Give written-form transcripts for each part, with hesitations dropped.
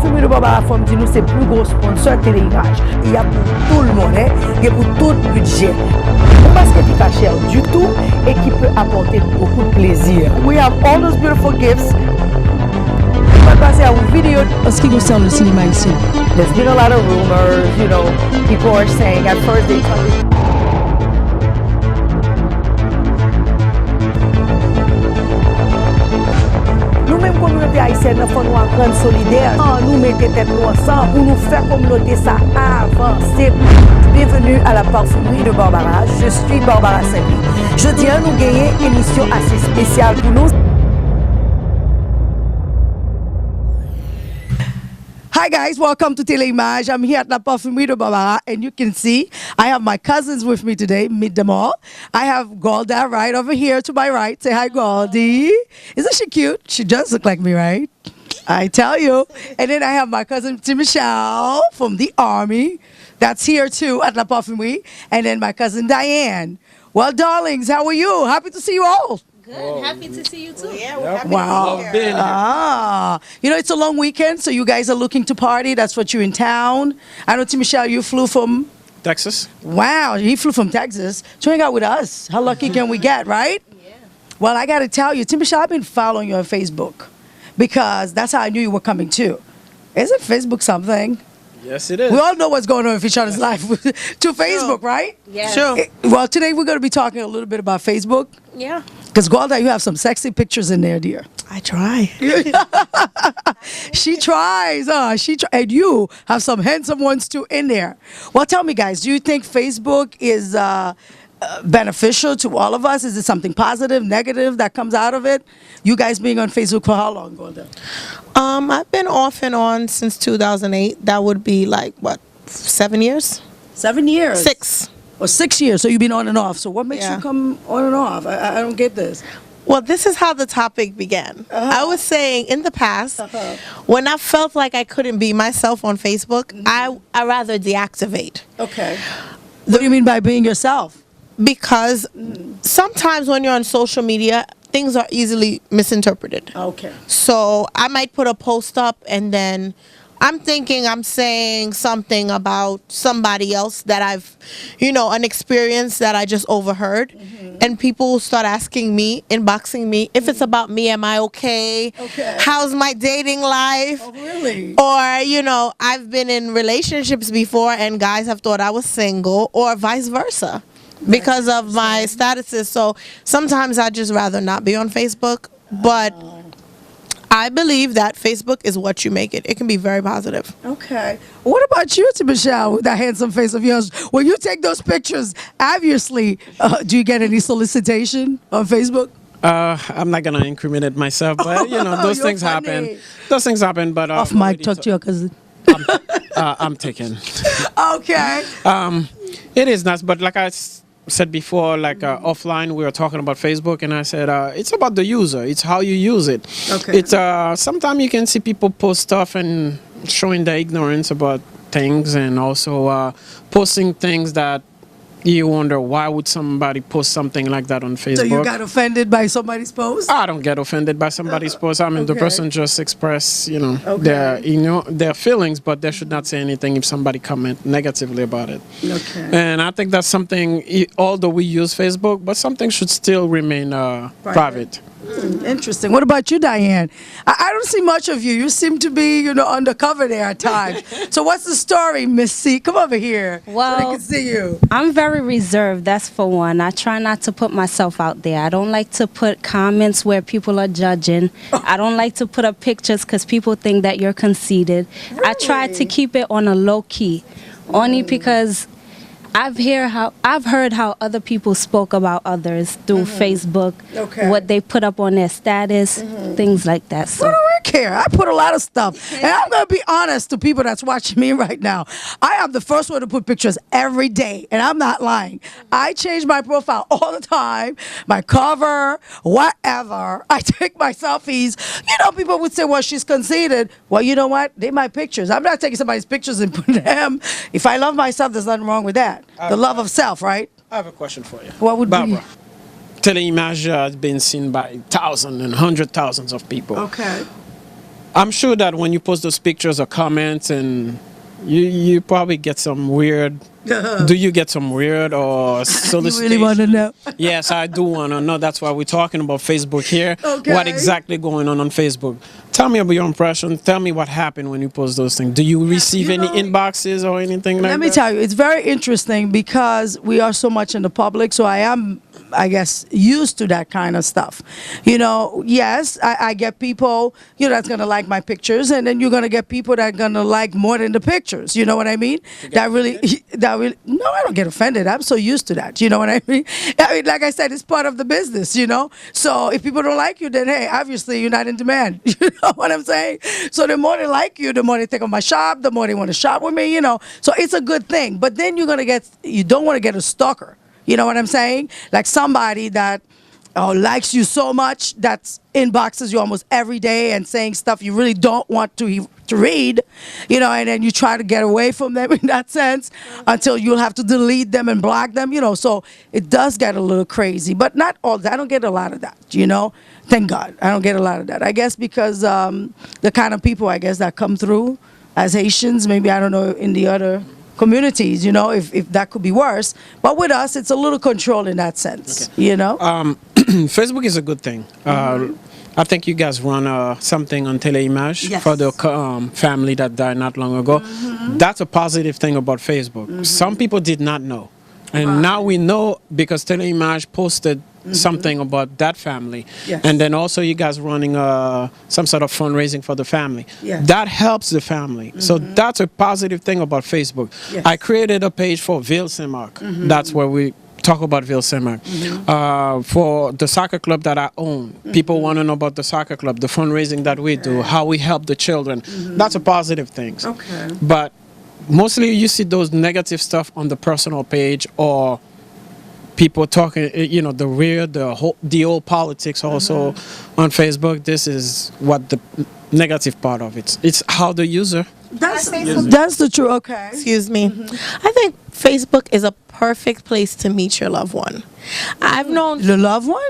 Parfumerie de Barbara Femme dit nous c'est le plus gros sponsor téléimage. Il y a pour tout le monde, il y a pour tout budget. Parce que c'est pas cher du tout et qui peut apporter beaucoup de plaisir. We have all those beautiful gifts. On va passer à une vidéo. En ce qui concerne le cinéma ici, There's been a lot of rumors, you know, people are saying at first they thought nous-mêmes, communauté haïtienne, nous faut nous apprendre solidaire. Nous mettons tête nous ensemble pour nous faire communauté ça avancer. Bienvenue à la Parfumerie de Barbara. Je suis Barbara Saint-Louis. Jeudi, nous gagnons une émission assez spéciale pour nous. Hi guys, welcome to TELE Image. I'm here at La Parfumerie de Barbara, and you can see I have my cousins with me today. Meet them all. I have Golda right over here to my right. Say hi, Goldie. Isn't she cute? She does look like me, right? I tell you. And then I have my cousin Michelle from the Army. That's here too at La Parfumerie. And then my cousin Diane. Well, darlings, how are you? Happy to see you all. Good. Whoa. Happy to see you too. Yeah, we're happy Wow. to be here. You know, it's a long weekend, so you guys are looking to party. That's what you're in town. I know, Tim Michelle, you flew from Texas. Wow, he flew from Texas to hang out with us. How lucky can we get, right? Yeah. Well, I got to tell you, Tim Michelle, I've been following you on Facebook because that's how I knew you were coming too. Isn't Facebook something? Yes, it is. We all know what's going on with each other's life to Facebook, right? Yeah. Sure. Well, today we're going to be talking a little bit about Facebook. Yeah. Because, Golda, you have some sexy pictures in there, dear. I try. She tries. And you have some handsome ones too in there. Well, tell me, guys, do you think Facebook is beneficial to all of us? Is it something positive, negative that comes out of it? You guys being on Facebook for how long, Golda? I've been off and on since 2008. That would be like, what, 7 years? 7 years. 6. Or 6 years. So you've been on and off. So what makes Yeah. you come on and off? I don't get this. Well, this is how the topic began. I was saying in the past, when I felt like I couldn't be myself on Facebook, I rather deactivate. Okay. What do you mean by being yourself? Because sometimes when you're on social media, things are easily misinterpreted. Okay. So I might put a post up and then I'm thinking I'm saying something about somebody else that I've, an experience that I just overheard. And people start asking me, inboxing me, if it's about me, am I okay? Okay. How's my dating life? Oh, really? Or, I've been in relationships before and guys have thought I was single or vice versa because of my statuses. So sometimes I'd just rather not be on Facebook. But I believe that Facebook is what you make it. It can be very positive. Okay. What about you, Michelle, with that handsome face of yours? When you take those pictures, obviously, do you get any solicitation on Facebook? I'm not gonna incriminate myself, but those things funny. happen. Those things happen. But Off mic, talk to your cousin. I'm taken. Okay. It is nice, but like I said before, offline, we were talking about Facebook, and I said it's about the user. It's how you use it. Okay. It's sometimes you can see people post stuff and showing their ignorance about things, and also posting things that you wonder why would somebody post something like that on Facebook. So you got offended by somebody's post? I don't get offended by somebody's post. I mean, the Okay. person just express, their feelings, but they should not say anything if somebody comment negatively about it. Okay. And I think that's something, although we use Facebook, but something should still remain private. Interesting. What about you, Diane? I don't see much of you. You seem to be, undercover there at times. So what's the story, Miss C? Come over here so Well, they can see you. I'm very reserved, that's for one. I try not to put myself out there. I don't like to put comments where people are judging. I don't like to put up pictures because people think that you're conceited. I try to Really? keep it on a low key, only because I've heard how other people spoke about others through Facebook, Okay. what they put up on their status, things like that. What So do I care? I put a lot of stuff. And I'm going to be honest to people that's watching me right now. I am the first one to put pictures every day, and I'm not lying. I change my profile all the time, my cover, whatever. I take my selfies. People would say, well, she's conceited. Well, you know what? They're my pictures. I'm not taking somebody's pictures and putting them. If I love myself, there's nothing wrong with that. The love of self, right? I have a question for you. What would be? Barbara, TELE Image has been seen by thousands and hundred thousands of people. Okay. I'm sure that when you post those pictures or comments, and you probably get some weird. Do you get some weird or You solicitation? really want to know? Yes, I do want to know. That's why we're talking about Facebook here. Okay. What exactly going on Facebook? Tell me about your impression. Tell me what happened when you post those things. Do you receive any inboxes or anything like that? Let me tell you, it's very interesting because we are so much in the public. So I am, I guess, used to that kind of stuff. You know, yes, I get people, you know, that's going to like my pictures, and then you're going to get people that are going to like more than the pictures. You know what I mean? That really, no, I don't get offended. I'm so used to that. You know what I mean? I mean, like I said, it's part of the business, you know? So if people don't like you, then hey, obviously you're not in demand. You know what I'm saying? So the more they like you, the more they think of my shop, the more they want to shop with me, you know? So it's a good thing. But then you're going to get, you don't want to get a stalker. You know what I'm saying? Like somebody that likes you so much that inboxes you almost every day and saying stuff you really don't want to read, you know, and then you try to get away from them in that sense until you'll have to delete them and block them, you know. So it does get a little crazy, but not all that. I don't get a lot of that, you know. Thank God. I don't get a lot of that. I guess because the kind of people, I guess, that come through as Haitians, maybe, I don't know, in the other communities, you know, if that could be worse. But with us, it's a little control in that sense, you know. Facebook is a good thing. I think you guys run something on TELE for the family that died not long ago. That's a positive thing about Facebook. Some people did not know. And now we know because TELE posted something about that family. Yes. And then also you guys running some sort of fundraising for the family. Yes. That helps the family. So that's a positive thing about Facebook. Yes. I created a page for Ville Saint-Marc. That's where we talk about Ville Saint-Marc. For the soccer club that I own, people want to know about the soccer club, the fundraising that we do, how we help the children. That's a positive thing. Okay. But mostly you see those negative stuff on the personal page or people talking, you know, the old politics also on Facebook. This is what the negative part of it. It's how the user. That's the truth. Okay. Excuse me. I think Facebook is a perfect place to meet your loved one. I've known The loved one?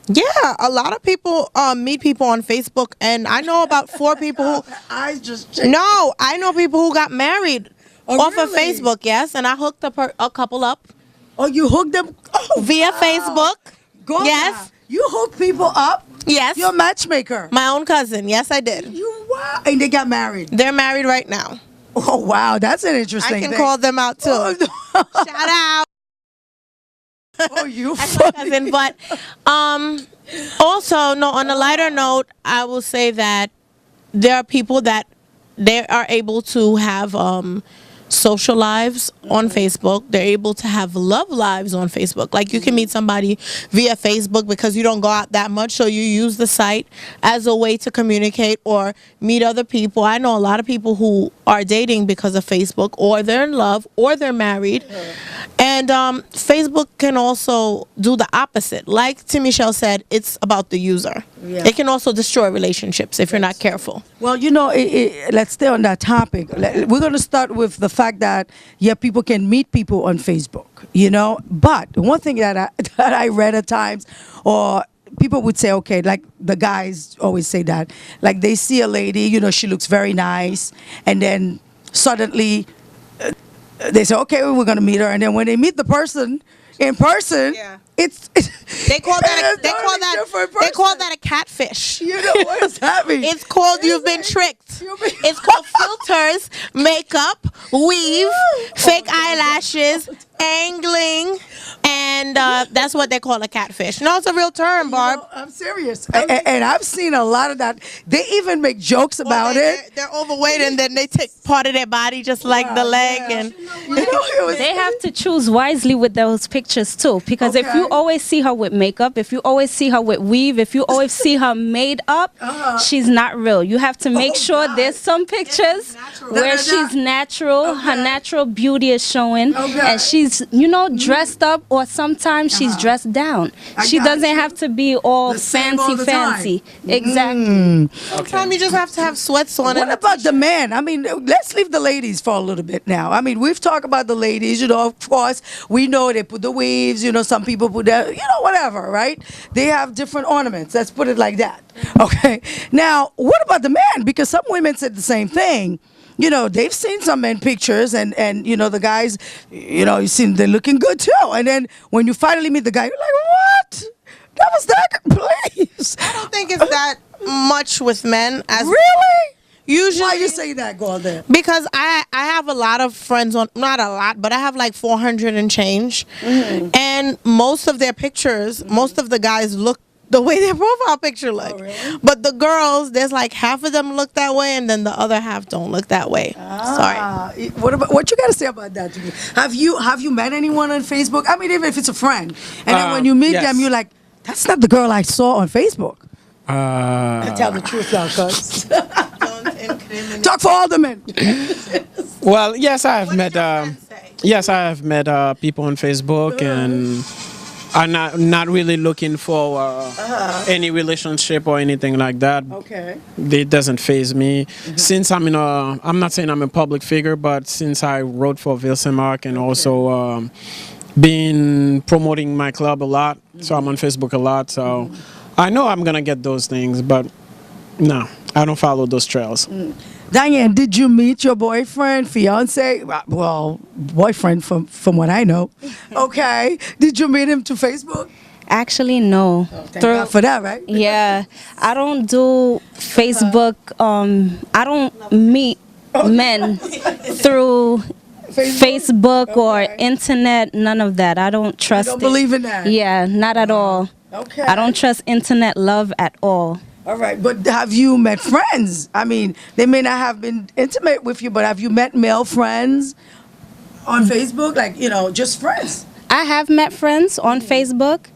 Yeah, a lot of people meet people on Facebook, and I know about 4 people who. I just No, I know people who got married off of really? Facebook. Yes, and I hooked up a couple up Oh, you hooked them via Facebook. Go Yes. now. You hook people up. Yes, You're a matchmaker. my own cousin. Yes, I did. You wow, and they got married. They're married right now. Oh wow, that's an interesting. I can thing. call them out too. Oh, no. Shout out. Oh, you That's my funny. cousin. But also, no, on a lighter note, I will say that there are people that they are able to have social lives on Facebook. They're able to have love lives on Facebook. Like you can meet somebody via Facebook because you don't go out that much, so you use the site as a way to communicate or meet other people. I know a lot of people who are dating because of Facebook, or they're in love, or they're married. And Facebook can also do the opposite. Like Timichelle said, it's about the user. Yeah. It can also destroy relationships if you're not careful. Well, you know, let's stay on that topic. We're going to start with the fact that, yeah, people can meet people on Facebook, you know. But one thing that I read at times, or people would say, okay, like the guys always say that, like they see a lady, you know, she looks very nice, and then suddenly they say, okay, we're going to meet her. And then when they meet the person in person, Yeah. it's They call that it's totally different they call person. that a catfish. You know, what does that mean? It's called you've been tricked. It's called filters, makeup, weave, fake eyelashes, angling, and that's what they call a catfish. No, it's a real term, Barb. No, I'm serious. And I've seen a lot of that. They even make jokes about it. They're overweight and then they take part of their body, just like the leg. Yeah. And You know, it was- They have to choose wisely with those pictures too, because if you Okay. always see her with makeup, if you always see her with weave, if you always see her made up, she's not real. You have to make sure God. there's some pictures where she's natural, her natural beauty is showing, Okay. and she's, you know, dressed up or something sometimes she's dressed down. I She got doesn't you. have to be all The same all fancy, the time. fancy. Exactly. Sometimes you just have to have sweats on. What and a about the t-shirt. men? I mean, let's leave the ladies for a little bit now. I mean, we've talked about the ladies, of course, we know they put the weaves, some people put that, whatever, right? They have different ornaments. Let's put it like that. Okay. Now, what about the men? Because some women said the same thing. They've seen some men pictures and the guys, you see they're looking good too. And then when you finally meet the guy, you're like, what? That was that, please. I don't think it's that much with men as Really? usually. Why you say that, Golden? Because I have a lot of friends on, not a lot, but I have like 400 and change, and most of their pictures, most of the guys look the way their profile picture look. Really? But the girls, there's like half of them look that way, and then the other half don't look that way. Sorry. What you got to say about that? Have you met anyone on Facebook? I mean, even if it's a friend, and then when you meet yes. them, you're like, that's not the girl I saw on Facebook. Uh, Tell the truth now, cuz. Don't incriminate. Talk for all the men. well, yes, I have What met. did your friends say? Yes, I have met people on Facebook, and I'm not really looking for any relationship or anything like that. Okay. It doesn't phase me. Since I'm not saying I'm a public figure, but since I wrote for Vilsemark and also been promoting my club a lot, so I'm on Facebook a lot. So I know I'm gonna get those things, but no, I don't follow those trails. Diane, did you meet your boyfriend, fiance? Well, boyfriend from what I know. Okay. Did you meet him to Facebook? Actually, no. Thank God for that, right? Yeah, I don't do Facebook. I don't meet men through Facebook or internet. None of that. I don't trust. don't it. believe in that? Yeah, not at all. Okay. I don't trust internet love at all. All right, but have you met friends? I mean, they may not have been intimate with you, but have you met male friends on Facebook? Like, just friends? I have met friends on Facebook,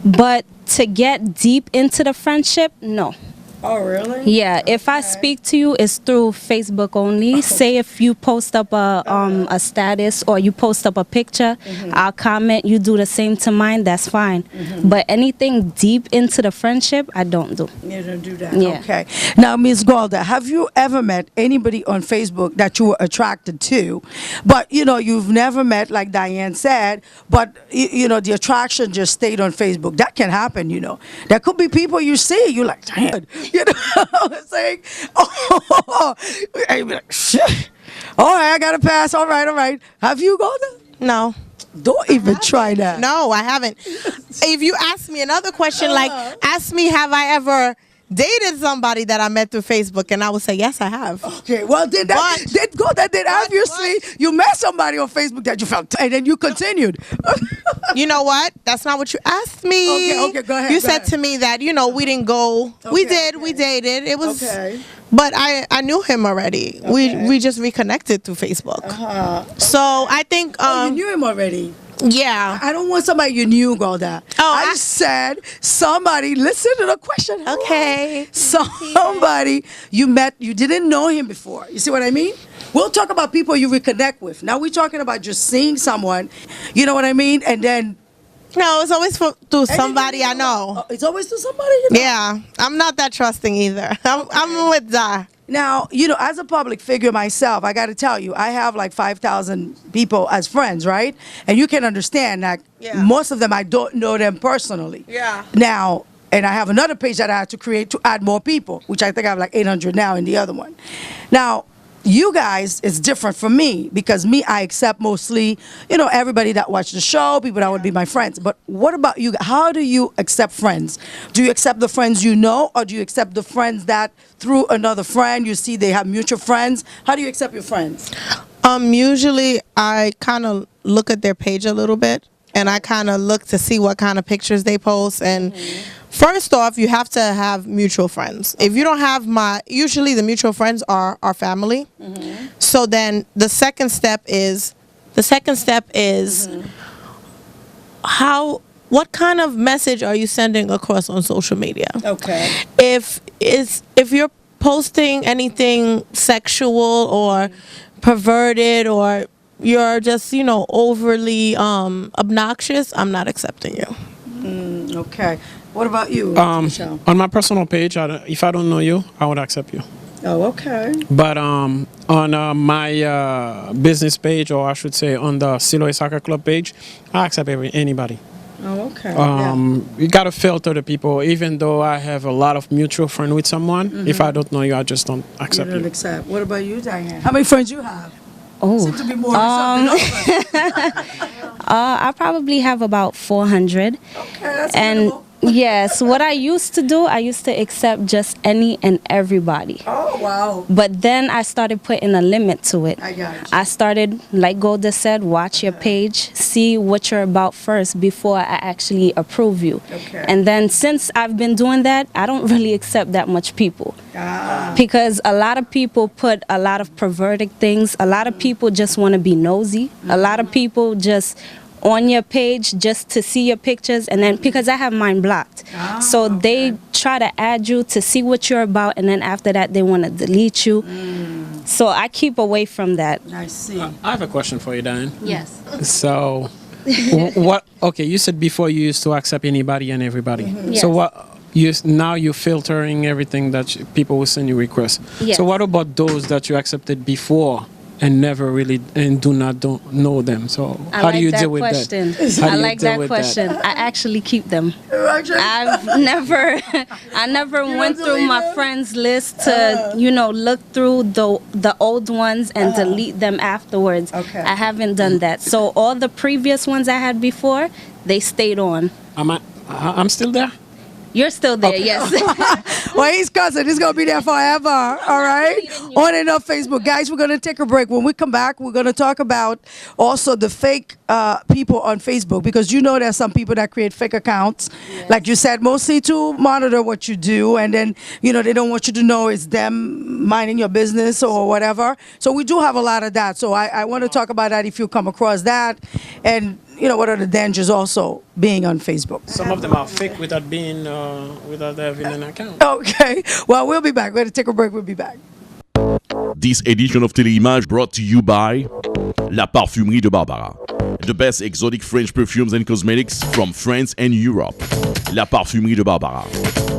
but to get deep into the friendship, no. Oh, really? Yeah, if I speak to you, it's through Facebook only. Say if you post up a status or you post up a picture, I'll comment. You do the same to mine, that's fine. But anything deep into the friendship, I don't do. You don't do that. Yeah. Okay. Now, Ms. Golda, have you ever met anybody on Facebook that you were attracted to, but you've never met, like Diane said, but the attraction just stayed on Facebook? That can happen. There could be people you see, you're like, damn. You know what I'm saying? Oh, and you be like, shit. All right, I got to pass. All right. Have you, Golda? No. Don't even try that. No, I haven't. If you ask me another question, like ask me, have I ever dated somebody that I met through Facebook, and I would say yes, I have. Okay, well, then obviously you met somebody on Facebook that you felt, and then you continued. You know what? That's not what you asked me. Okay, go ahead. You go said ahead. to me that we didn't go. We Okay, did. We dated. It was. Okay. But I knew him already. Okay. We just reconnected through Facebook. So I think You knew him already. yeah. I don't want somebody you knew, Golda. I said somebody. Listen to the question. Okay. Somebody you met, you didn't know him before. You see what I mean? We'll talk about people you reconnect with. Now we're talking about just seeing someone. You know what I mean? And then No, it's always through somebody I know. It's always to somebody you know. Yeah, I'm not that trusting either. I'm with Zah. Now, as a public figure myself, I got to tell you, I have like 5,000 people as friends, right? And you can understand that most of them, I don't know them personally. Yeah. Now, and I have another page that I had to create to add more people, which I think I have like 800 now in the other one. Now, you guys, it's different from me because I accept mostly, everybody that watch the show, people that would be my friends. But what about you? How do you accept friends? Do you accept the friends you know, or do you accept the friends that through another friend you see they have mutual friends? How do you accept your friends? Usually I kind of look at their page a little bit, and I kind of look to see what kind of pictures they post. And first off, you have to have mutual friends. If you don't have usually the mutual friends are our family. So then the second step is what kind of message are you sending across on social media? Okay. If you're posting anything sexual or perverted or you're just, overly obnoxious, I'm not accepting you. Okay. What about you, Michelle? On my personal page, if I don't know you, I would accept you. Oh, okay. But on my business page, or I should say on the Siloé Soccer Club page, I accept anybody. Oh, okay. You gotta filter the people. Even though I have a lot of mutual friends with someone, if I don't know you, I just don't accept You don't you. accept. What about you, Diane? How many friends you have? Oh, Seem to be more than something else. I probably have about 400. Okay, that's And minimal. yes, what I used to do, I used to accept just any and everybody. Oh, wow. But then I started putting a limit to it. I got you. I started, like Golda said, watch your page, see what you're about first before I actually approve you. Okay. And then since I've been doing that, I don't really accept that much people. Because a lot of people put a lot of perverted things. A lot of people just want to be nosy. A lot of people just on your page just to see your pictures, and then because I have mine blocked, so they try to add you to see what you're about, and then after that they want to delete you. So I keep away from that. I see. I have a question for you, Diane. Yes. So, what? Okay, you said before you used to accept anybody and everybody. Yes. So what? Now you're filtering everything that people will send you requests. Yes. So what about those that you accepted before and never really and don't know them? So I how like do you that deal with question. that? How do I you like deal that with question. I actually keep them. Actually, I've never, I never went through delete my them? friends list to, look through the old ones and delete them afterwards. Okay. I haven't done that. So all the previous ones I had before, they stayed on. I'm still there. You're still there, yes. Well, he's cousin. He's going to be there forever. All right? On and off Facebook. Guys, we're going to take a break. When we come back, we're going to talk about also the fake people on Facebook, because there's some people that create fake accounts. Yes. Like you said, mostly to monitor what you do. And then, they don't want you to know it's them minding your business or whatever. So we do have a lot of that. So I want to talk about that if you come across that. And, what are the dangers also being on Facebook. Some of them are fake without having an account. Okay. Well, we'll be back. We're going to take a break. We'll be back. This edition of TeleImage brought to you by La Parfumerie de Barbara. The best exotic French perfumes and cosmetics from France and Europe. La Parfumerie de Barbara.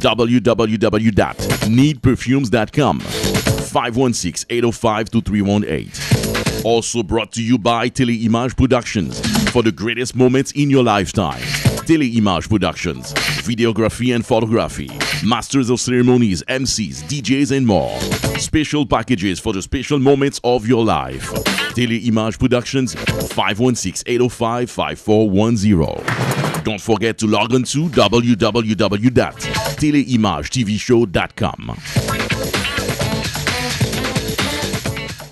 www.needperfumes.com. 516-805-2318. Also brought to you by TeleImage Productions. For the greatest moments in your lifetime. TeleImage Productions. Videography and photography. Masters of ceremonies, MCs, DJs, and more. Special packages for the special moments of your life. TeleImage Productions, 516-805-5410. Don't forget to log on to www.teleimagetvshow.com.